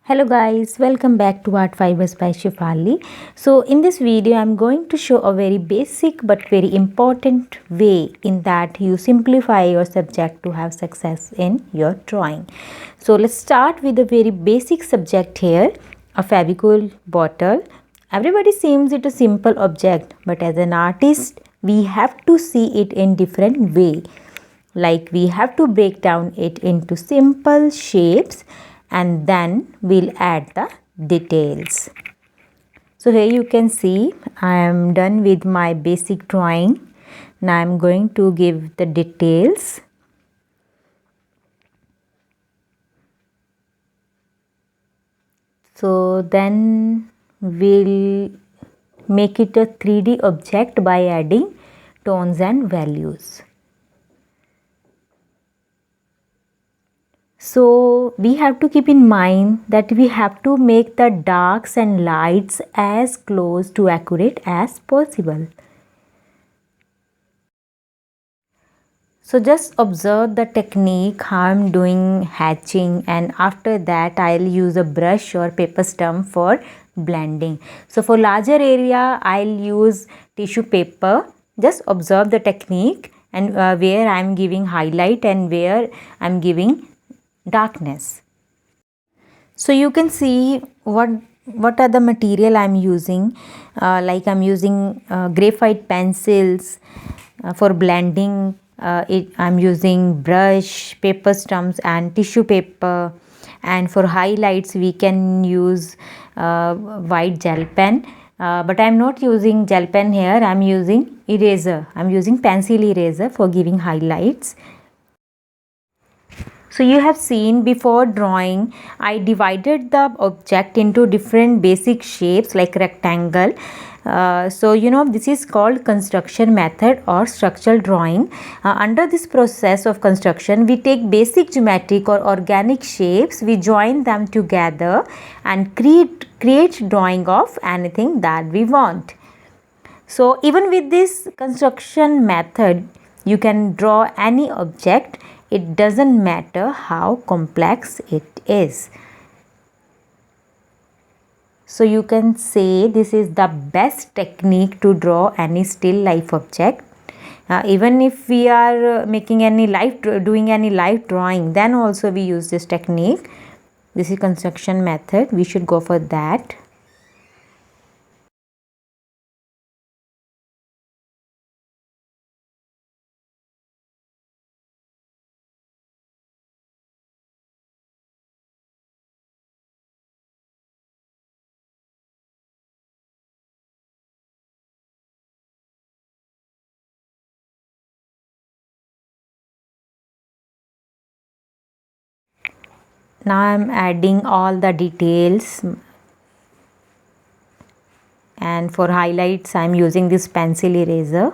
Hello guys, welcome back to Art Fibers by Shifali. So in this video I'm going to show a very basic but very important way in that you simplify your subject to have success in your drawing. So let's start with a very basic subject here, a Fevicol bottle. Everybody seems it a simple object, but as an artist we have to see it in different way. Like we have to break down it into simple shapes and then we'll add the details. So here you can see I am done with my basic drawing. Now I'm going to give the details. So then we'll make it a 3D object by adding tones and values. So we have to keep in mind that we have to make the darks and lights as close to accurate as possible. So just observe the technique how I'm doing hatching, and after that I'll use a brush or paper stump for blending. So for larger area I'll use tissue paper. Just observe the technique and where I'm giving highlight and where I'm giving darkness. So you can see what are the material I'm using. Like I'm using graphite pencils for blending. I'm using brush, paper stumps and tissue paper, and for highlights we can use white gel pen. But I'm not using gel pen here. I'm using eraser. I'm using pencil eraser for giving highlights. So you have seen before drawing, I divided the object into different basic shapes like rectangle. So you know this is called construction method or structural drawing. Under this process of construction, we take basic geometric or organic shapes, we join them together and create drawing of anything that we want. So even with this construction method, you can draw any object. It doesn't matter how complex it is. So you can say this is the best technique to draw any still life object. Even if we are doing any life drawing, then also we use this technique. This is construction method. We should go for that. Now I am adding all the details, and for highlights I am using this pencil eraser.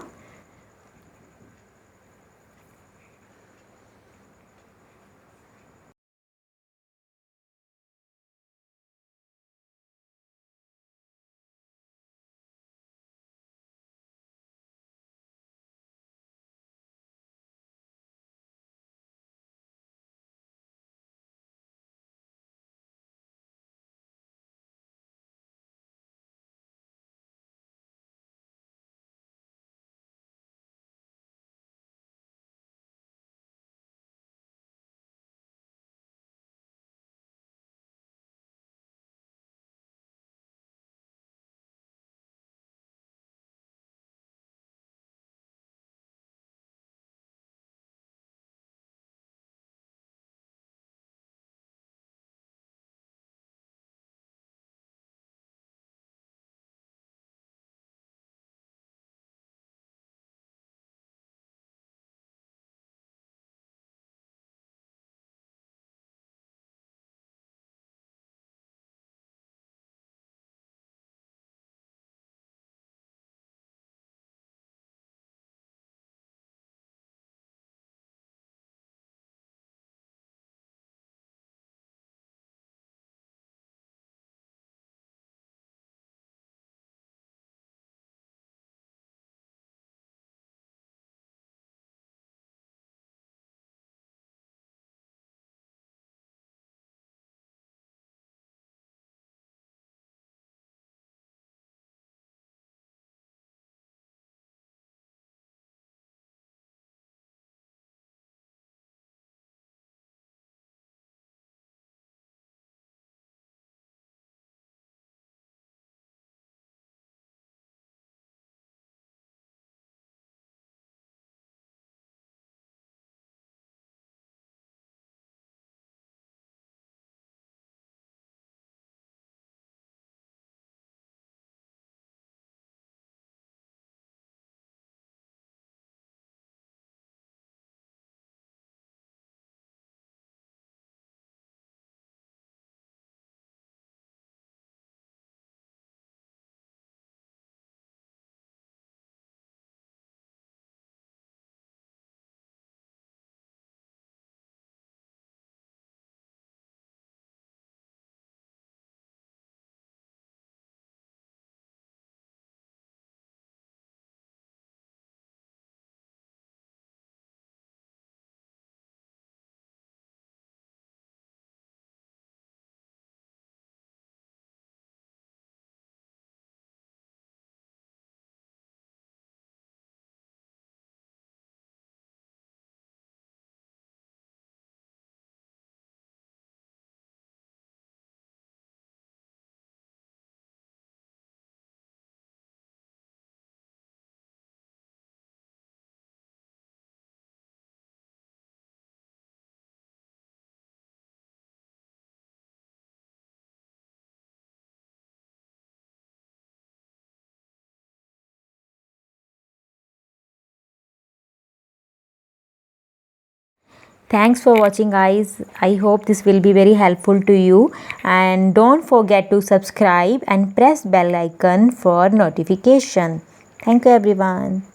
Thanks for watching, guys. I hope this will be very helpful to you, and don't forget to subscribe and press bell icon for notification. Thank you everyone.